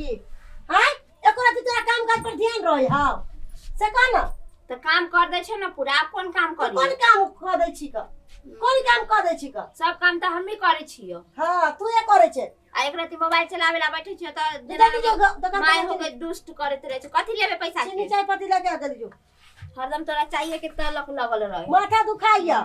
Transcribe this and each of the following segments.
करी हां एकरा तोरा काम काज पर ध्यान रहे हां से कह ना तो काम कर दे छे ना पूरा कौन काम करी कौन काम कर दै छी का कौन काम कर दै छी का सब काम तो हम ही करे छियो हां तू ये करे छे आ एक राती मोबाइल चलावेला बैठे छियो त दुकान माय हो के दुष्ट करत रहे छ कथि लेबे पैसा चीनी चाय पत्ती लेके आ दलियो हरदम तोरा चाहिए कि तलक लगल रहे माथा दुखाइया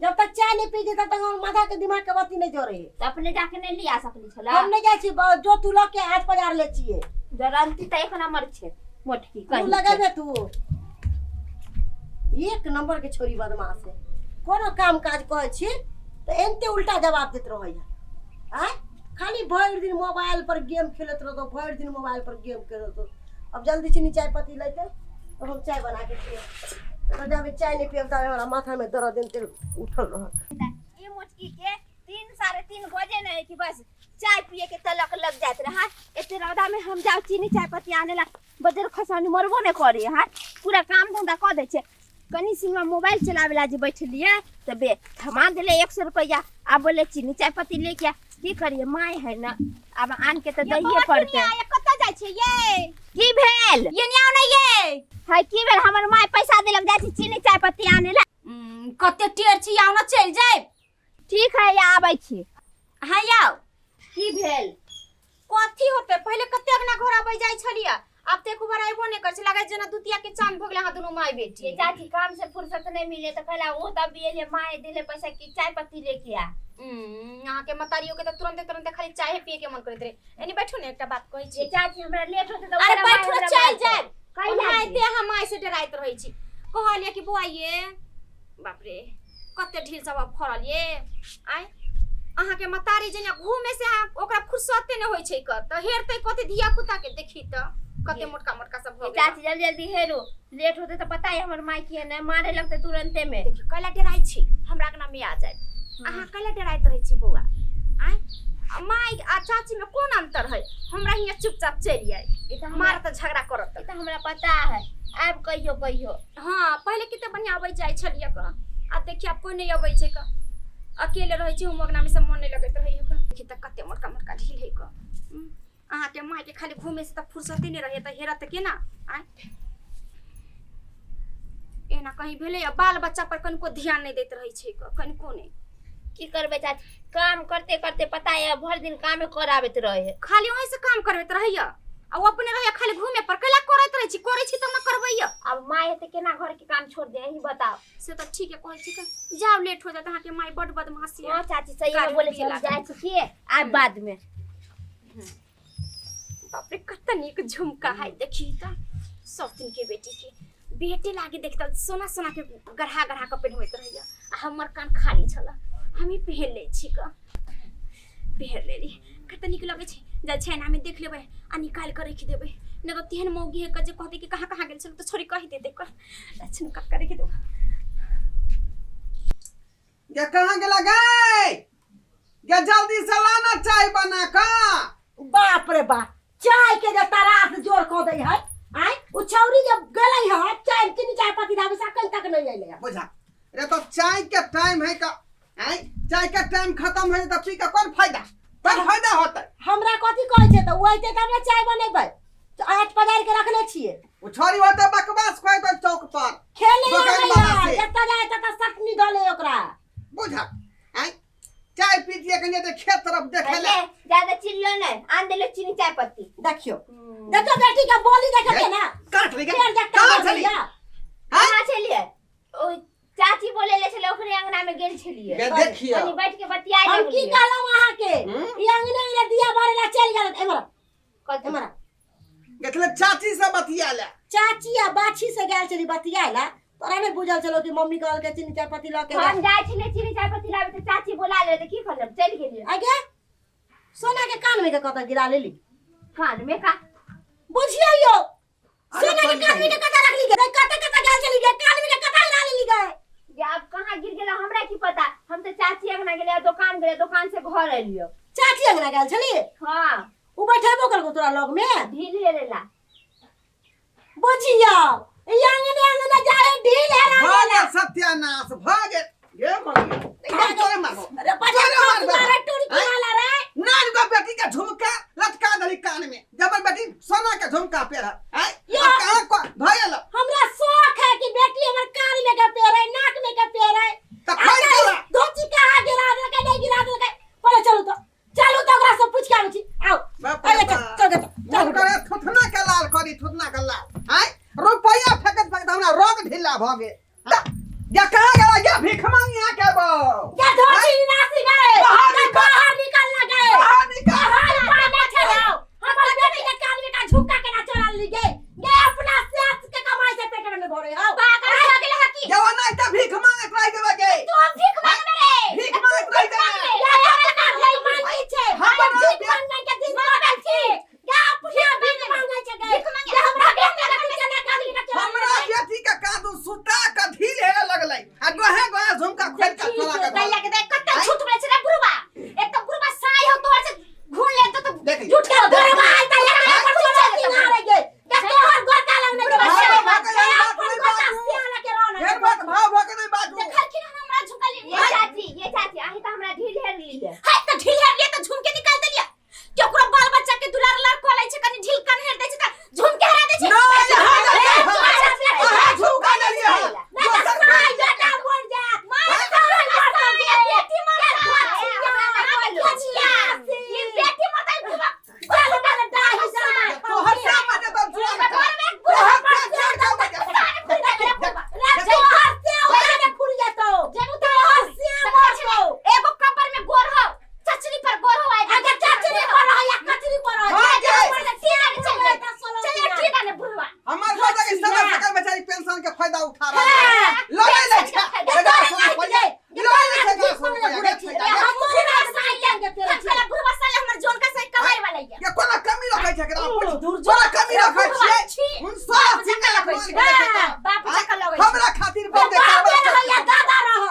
जब तक चाय नहीं पी तब तक माथा के दिमाग के बत्ती नहीं जोरे त अपने जाके नहीं लिया सकली छला हम नहीं जाय छी जो तू लोग के हाथ पजार ले छिए जरंती त एक नंबर छे मोटकी तू लगाबे तू एक नंबर के छोरी बदमाश है कोनो काम काज कहै छी त एनते उल्टा जवाब देत रहैया हैं खाली भर दिन मोबाइल पर गेम खेलत रहो भर दिन मोबाइल पर गेम खेलत अब जल्दी चीनी चाय पत्ती लेते तो हम चाय बना के पिए तो जब चाय नहीं पिए तब हमारा माथा में दर्द दिन उठल रह ये मोटकी के 3 3:30 बजे नहीं कि बस चाय पिए के तलक लग जात रहा एते रौदा में हम जाओ चीनी चाय पत्ती आने ला बजर खसानी मरबो ने करे हां पूरा काम धंधा कर दे छे कनी सिंह मोबाइल चलावेला जे बैठलिए तबे थमा देले 100 रुपया आ बोले चीनी चाय पत्ती लेके आ की करिए माय है ना अब आन के तो दइए पड़ते ये कत्ता जाय छे ये की भेल ये न्याव नहीं ये है की भेल हमर माय पैसा देलक जाय छी चीनी चाय पत्ती आने ला कत्ते टेर छी आउ ना चल जाय ठीक है या आबै छी हां आओ की भेल कथि होते पहले कत्ते अपना घर आबै जाय छलिया अब ते कुबर आइबो ने कर छ लगे जना दुतिया के चांद भगले हां दोनों माय बेटी ये चाची काम से फुर्सत नहीं मिले तो कहला वो तब ये माय दिले पैसा की चाय पत्ती लेके आ यहां के मतारियों के तो तुरंत खाली चाय पिए के मन करत रे एनी बैठो ने एकटा बात कहै छी ये चाची हमरा लेट होते तो अरे बैठो चल जाय कहिला आइते हम आइ से डराइत रहै छी कहलिए कि बुआ ये बाप रे कत्ते ढील सब फरल ये आइ अहाँ के मतारी जने घूमे से ओकरा फुर्सते न होय छै क त हेरते कते धिया पुता के देखी त कते मोटका सब हो चाची जल्दी जल्दी हेरो लेट होते तो पता है हमर माई के ने मारे लगते तुरंते में देखी कैला डराई छी हमरा के नाम में आ जाय अहाँ कैला डराइत रहै छी बौआ आइ माई आ चाची में कोन अंतर है हमरा हिया चुपचाप चली आई ई त हमार त झगड़ा करत ई त हमरा पता है अब कहियो हां पहले किते बढ़िया आबै जाय छलिए क आ देखि अब कोई नहीं आबै छै क अकेले रहै छी हम अगना में से मन नहीं लगत रहै क देखि त कते मोटका ढील है क अहाँ के माई के खाली घूमे से त फुर्सत ही नहीं रहे त हेरत के ना आइ एना कहीं भेले या बाल बच्चा पर कनको ध्यान नहीं देत रहै छै क कनको नहीं की करबे चाची काम करते करते पता है भर दिन काम कराबत रहे खाली वहीं से काम करबत रहैया आ अपने रहैया खाली घूमे पर कैला करत रहै छी करै छी त न करबैया अब माय हेते केना घर के काम छोड़ दे यही बताओ से त ठीक है कहै छी क जाओ लेट हो जात अहाँ के माई बड बदमाशी है हां चाची सही में बोले छी हम जाय छी के आ बाद में बाप रे कत्ता नीक झुमका है देखी त सब दिन के बेटी लागे देखता सोना के गढ़ा के पहनबैत रहैया आ हमर कान खाली छला हम ही पहन ले छी क पहन लेली कत्ता नीक लगे छै जा छैना में देख लेबै आ निकाल के रख देबै न तो तेहन मौगी है क जे कहते कि कहां गेल छल तो छोरी कहि देते क अच्छा कट कर रख दो ये कहां गेला गए ये जल्दी से लाना चाय बना का बाप रे बाप चाय के जे तरास जोर क दई है आइ उ छौरी जब गलै है चाय चीनी चाय पत्ती दाबे सकल तक नहीं आइले बुझा रे तो चाय के टाइम है का आई चाय के टाइम खत्म है त पी के कौन फायदा होता हमरा कथि कहै छै त उ आइते त हमरा चाय बनेबै आठ पजार के रखले छिए उ छोरी होते बकवास कोइ तो चौक पर खेले दुकान वाला से जत्ता जाय त सकनी धले ओकरा बुझा आई चाय पी दिए कने ते खेत तरफ देखे ले ज्यादा चिल्लो नहीं आन देले चीनी चाय पत्ती देखियो देखो बेटी का बोली देखते ना काट ले कहां चली कहां चलिए ओ चाची बोले ले चले ओकरे अंगना में गेल छलिए देखियो अनि बैठ के बतियाई हम लगलिए की कहलौ वहां के ई अंगने ले दिया बारेला चल गेल एमरा कतमरा देखले चाची से बतियाला चाची आ बाछी से गेल चली बतियाला तोरा ने बुझल चलो कि मम्मी कहल के चीनी चाय पत्ती ल के हम जाय छले चीनी चाय पत्ती लाबे त चाची बोला ले त की करब चल गेलिए आगे सोना के कान में के कत गिरा लेली कान में का बुझियो सोना के कान में के कत रख ली गए कत गेल चली गए कान में के कत गिरा लेली गए ये अब कहां गिर गेला हमरा की पता हम तो चाची अंगना गेले दुकान से घर एलियो चाची अंगना गेल छली हां उ बैठेबो कर तोरा लग में ढील हेरेला बुझियो ई अंगने जाए ढील हेरा भागे सत्यानाश भागे ये मर तोरे मारो अरे पजा मारा टोरी कोला रे नान को बेटी का झुमका लटका दली कान में जब बेटी भागे क्या कहां गया क्या भीख मांगी आ के बो क्या धोती नासी गए बाहर निकलना गए बाहर निकल पाना चलाओ हमारे बेटी के कान में का झुमका के ना चोरा ली गए ये अपना सेहत के कमाई से पेट में भरे हो पागल हो गेल हकी जवान नहीं तो भीख मांगे ट्राई देबे के तू भीख मांग रे भीख मांगे ट्राई देबे या अपना भीख मांगी छे हम भीख मांगने के दिन पड़ल छी क्या अपना भीख मांगे छे गए क्या हमरा बेटी के चना काली का चोरा हमरा बेटी का कादू सुता का ढील हेरे लगलै आ गोहे गोहे झुमका खोल का चोरा के दैया के देख कत्ते झूठ बोले छे रे बुढ़वा एक तो बुढ़वा साई हो तोहर से घूर ले तो देख झूठ के घरवा आई त लगा पर चोरा ना रे गए क्या तोहर गोरका लगने के भाव बाद भाग नहीं अपन गोरका सियाना के रोना फिर बात भाव भाग नहीं बाजू देखल कि हमरा झुमका ले ये चाची आही तो हमरा ढील हेर ली है हाय तो ढील हेर लिए तो झुमके निकाल देलिया केकरो बाल बच्चा के दुलार लार कोलै छै कनी ढील कन हेर दै छै त झुमके हरा दै छै ना झुमका ले लिया दोसर आई बेटा मर जा मार बेटी मार ये बेटी मार बुढ़वा चल चल डाही जा तो हर शाम मजे तो झुमका एगो कपर में गोर हो चचरी पर गोर हो आएगा चलिए ठीक है बुढ़वा हमार बेटा के समय सकल बेचारी पेंशन के फायदा उठा रहा है लगे ले छे बेटा सुन पहिले लगे ले छे का सुन पहिले बुढ़वा साले हमर जोन का सही कमाई वाला है ये कोना कमी रखै छै एकरा कोना कमी रखै छियै उन सब जिंदा रखै छै बाप चक्कर लगे हमरा खातिर बहुत देखावा दादा रह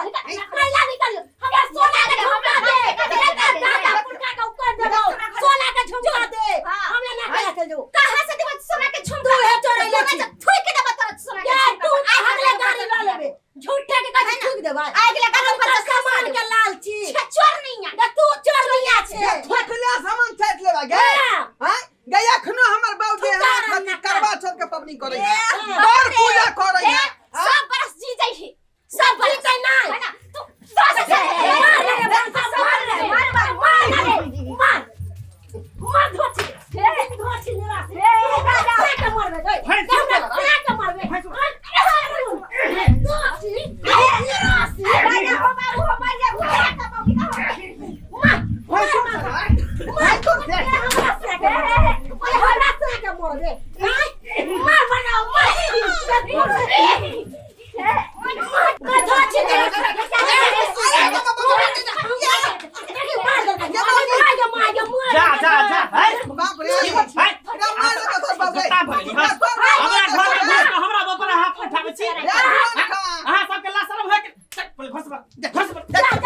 कैला निकल हमरा सोना के झुमका दे दादा पुरका के ऊपर दे सोना के झुमका दे हमें ना कह के जो कहां से देबो सोना के झुमका तू है चोरैला छी थूक के देबो तोरा सोना के ये झुमका तू अगले गाड़ी ला लेबे झूठे के कथि थूक दे भाई अगले गाड़ी पर सामान के लालची चोर नहीं है तू चोर नहीं छे ठोकले सामान छाट लेबा गे हैं गया खनो हमर बाबूजी हमरा खातिर करवा चौथ के पबनी करै है और पूजा करै है सब बरस जी जाई है सब बरस जीतै नहीं। है ना तू दस से मार धोची धोची निरा से के मारबे गई के मारबे धोची निरा से भाई तो देख हमरा से के मारबे मार बनाओ मार धोची जा जा जा है बाप रे है मार दे तो बाप रे जता भइली हां हमरा घर में घुस के हमरा ऊपर हाथ उठाबै छी अहाँ सबके लाशर भए के पहिले घुस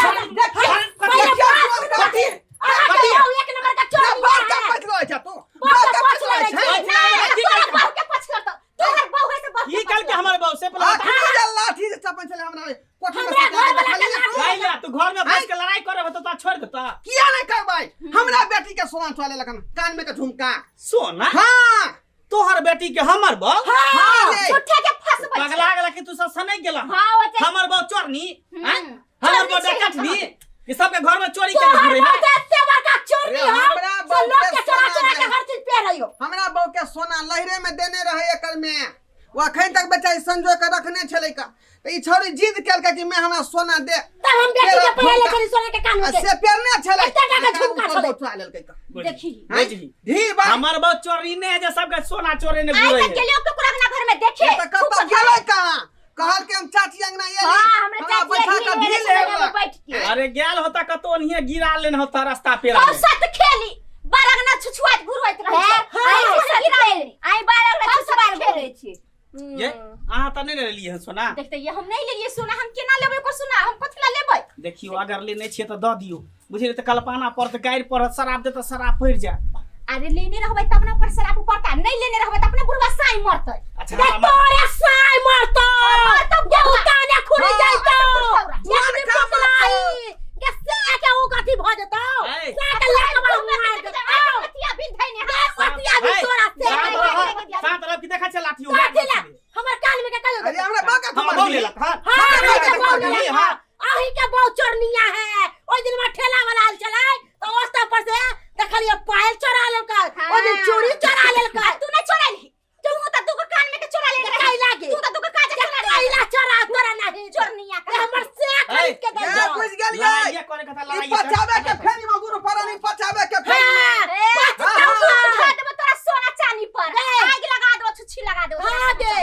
ई कल के हमर बाऊ से पहले लाठी से चपन चले हमरा कोठी में सजा के देखलिए गाइला तू घर में घुस के लड़ाई करे तो ता छोड़ देता किया नहीं करबै हमरा बेटी के सोना चले लगन कान में के झुमका सोना हां तोहर बेटी के हमर बाऊ हां झूठे के फसबै पगला गेला कि तू सब सनै गेला हां ओते हमर बाऊ चोरनी हैं हमर बाऊ डकैतनी कि सबके घर में चोरी के घुरे है हमरा बहू के सोना लहरे में देने रहे एकर में वो अखन तक बेचारी संजो के रखने छले का तो ई छोरी जिद केलकै कि मैं हमरा सोना दे तब हम बेटी के पहले करी सोना के कान में दे से पेरने छले एते टाका झुमका छले उठा लेलकै का देखी बुझली धी बा हमर बाऊ चोरी ने है जे सबके सोना चोरे ने आई घुरे तक के लोग के पुराना घर में देखे तो कब गेलै कहां कहल के हम चाची अंगना ये हां हमरा चाची बैठा के ढील ले बैठ के अरे गेल होता कतो ओनिए गिरा लेन होता रास्ता पेरा हम सत खेली बारगना छुछुआत घुरवैत रहे आई गिराएली आई बारगना छुछुआत खेलै छी ये अहाँ त नहीं लेलिए सोना देखते ये हम नहीं लेलिए सोना हम केना लेबै को सोना हम कथला लेबै देखियो अगर लेने छिए त द दियो बुझिले त कल्पना पर त गाइर पर शराब दे त शराब पड़ जा अरे लेने रहबै तब ना ओकर शराब पड़ता नहीं लेने रहबै त अपने बुढ़वा साई मरतै अच्छा तोरे साई मरतो बहुता ने खुली जाइतो ये पकलाई कैसे के उ कथि भ जतो साके लेके मार देतो कतिया बिन धैने कतिया भी तोरा से सात रब की देखा छ लाठी हो हमर कान में के कहियो अरे हमरा बाका हम बोल लेला हां हां आही के बहुत चोरनिया है ओइ दिन में ठेला वाला आल चलाए तो ओस्ता पर से देखलिए पायल चोरा लेलका ओ दिन चूड़ी चोरा लेलका तू नहीं चोराली तू त तू कान में के चोरा ले काई लागे तू त तू का काज चोरा ले काई ला लड़ाई पचावे के फेरी में गुरु पर नहीं पचावे के फेरी में तोरा सोना चांदी पर आग लगा दो, छुच्छी लगा दो। हाँ दे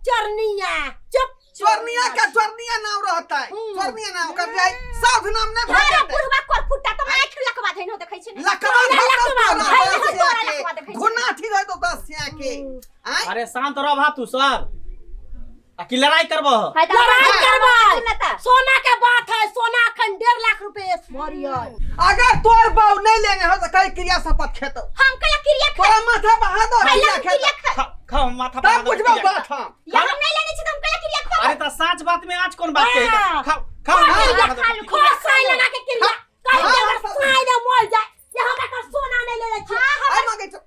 चरनिया चुप चोरनिया का चोरनिया नाम रहता है, चोरनिया नाम कर जाए साध नाम ने अरे भागे बुढ़वा कोर फुट्टा तो मैं लकवा धैनो देखै छी ने। लकवा घुना ठीक है तो 10 सिया के आय अरे शांत रह भा तू सर की लड़ाई करबो लड़ाई करबो नता सोना के बात है सोना अखन 1.5 लाख रुपए भरियो अगर तोर बाऊ नहीं लेने हो तो कई क्रिया शपथ खेतो हम कला क्रिया तोरा माथा बहा दो क्रिया खेतो खा माथा तब बुझबो बात हम या हम नहीं लेने छी तो हम कला क्रिया खा। अरे तो सच बात में आज कौन बात कहेगा खा खा खो साई लगा के क्रिया कहीं अगर साई ना मर जाए ये हमरा का सोना नहीं ले छी आई मांगे तो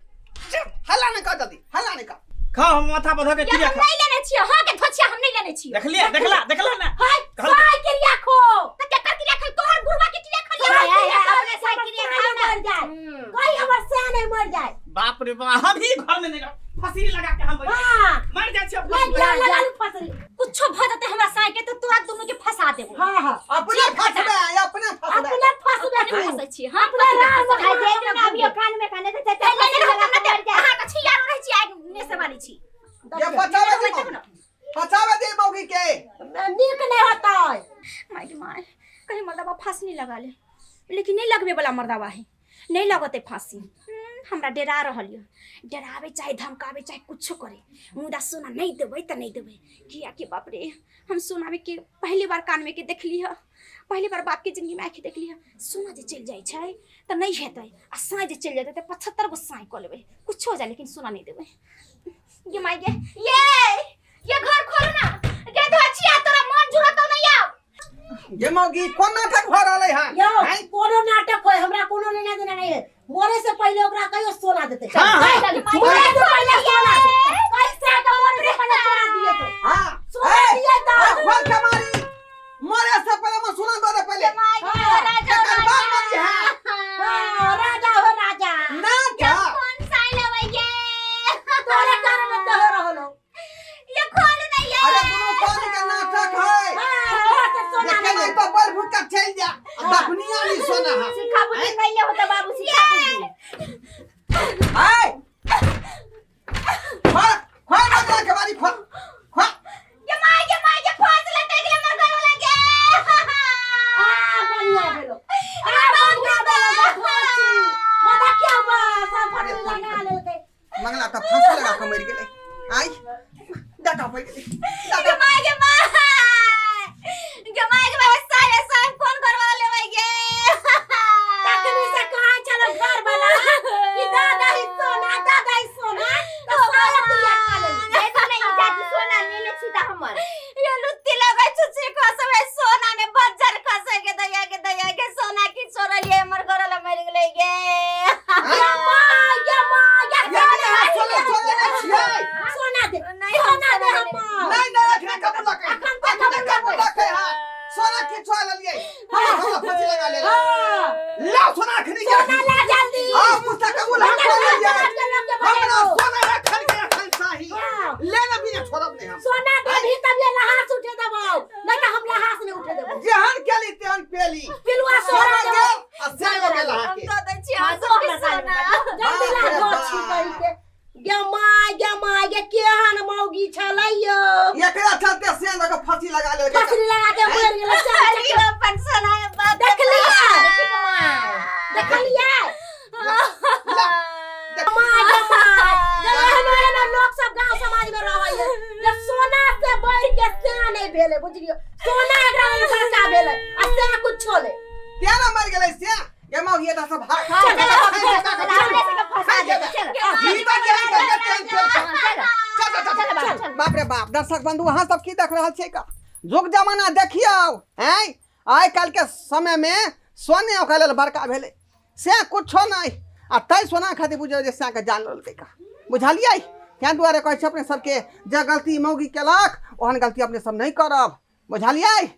हल्ला ने का जल्दी हल्ला ने का खा माथा बधा के क्रिया हम नहीं लेने छी। हां के धोछिया हम नहीं लेने छी। देखला ना हाय साई क्रिया खो त के कर क्रिया खा तोहर बुढ़वा के क्रिया खा अपने साई क्रिया खा मर जाए कहीं हमर से नहीं मर जाए बाप रे बाप हम ही घर में नहीं फंसी लगा के हम हां मर जाए छी लगा फसली कुछो भ जाते हमरा साई के तो तोरा दोनों के फंसा देबो। हां हां अपने फसबे अपने फसबे फंसे छी। हां अपने राज खाई दे ना अभी कान में काने से चल हां का छी यार रह छी आग ने से वाली छी। ये पचावे दे मौगी के नीक नहीं होता है माय माय कहीं मर्दावा फांसी नहीं लगा ले, लेकिन नहीं लगबे वाला मर्दावा है, नहीं लगते फांसी। हमरा डरा रहल है, डरावे चाहे धमकावे चाहे कुछ करे मुदा सोना नहीं देवे त नहीं देवे। किया के बाप रे हम सोना में के पहली बार कान में के देखली है, पहली बार बाप के जिंदगी में आंख देखली है। सोना जे चल जाय छै त नहीं हेतै आ साई जे चल जाते त 75 गो साई क लेबे कुछ हो जाए लेकिन सोना नहीं देवे। ये माय ये घर खोलो ना के धोछिया तोरा मन जुरत नहीं आ। ये मौगी कोन नाटक भ रहले है यो कोनो नाटक होय हमरा कोनो लेना देना नहीं है। मोरे से पहले ओकरा कहियो सोना देते हाँ, मोरे से पहले सोना कैसे का मोरे से पहले सोना दिए तो हां सोना दिए तो खोल के मारी मरे से पहले मैं सुना दो रे पहले हां राजा हो राजा ना क्या कौन साई लेवैये तोरे कारण तो हो रहलो ये खोल नहीं है। अरे दोनों पानी का नाटक है हां तो सोना लेकिन नहीं तो बल भूत का चल जा दफनिया नहीं सोना है सिखा बुद्धि कैले होता बाबू सिखा बुद्धि। हाय खोल बदला के बारी खोल खोल ये माय फांस लटे के मर गए लगे। बढ़िया भेलो बढ़िया भेलो मदा क्या बा सब फट लगा लेते मंगला तो फांसी लगा के मर गेले आई डाटा पे गेले ये माय सारे सारे कौन करवा लेवैये तकनी से कहां चलो घर वाला कि दादा ही सोना तो सारा दिया खा ले ये तो नहीं जाती सोना ले ले सीधा हमर ये लुत्ती लगे छुछी खसवे सोना में बज्जर खसे के दया के सोना की चोरलिए हमर घरला मर गेले गे। या सोना दे नहीं सोना दे हम नहीं रखने का बुला के अखन का बुला के हां सोना की छोड़ लिए हम फांसी लगा ले ला सोना खनी सोना ला जल्दी हां मुस्तकबुल हम ले जाए हमरा सोना रखन के रखन साही लेना भी छोड़ब नहीं हम सोना दे भी तब ये लहास उठे देबो नहीं तो हम लहास नहीं उठे देबो जहन केली तेहन पेली पिलुआ सोना दे अस्से हो गेल हम हाके तो दै छी हम सोना जल्दी ला गोछी कहि के ये केहन मौगी छलैयो एकरा चलते से लगा फांसी लगा ले फसली लगा के मर गेल अरे अपन सोना बात देख लिया लोग सब गांव समाज में रहै है सोना से बढ़ के सेना नहीं भेले बुझलियो सोना एकरा में बड़का भेले आ सेना कुछ छोले तेरा मर गेलै से ये मौगी एटा सब भाग बाप रे बाप दर्शक बंधु अहाँ सब की देख रहल छै का जुग जमाना देखियौ हैं आइ काल के समय में सोने ओकरा लेल बड़का भेले से कुछो नहीं आ तै सोना खातिर बुझियौ जे से के जान लेलकै का बुझलियै तें दुआरे कहै छै अपने सबके जे गलती मौगी केलक ओहन गलती अपने सब नहीं करब बुझलियै।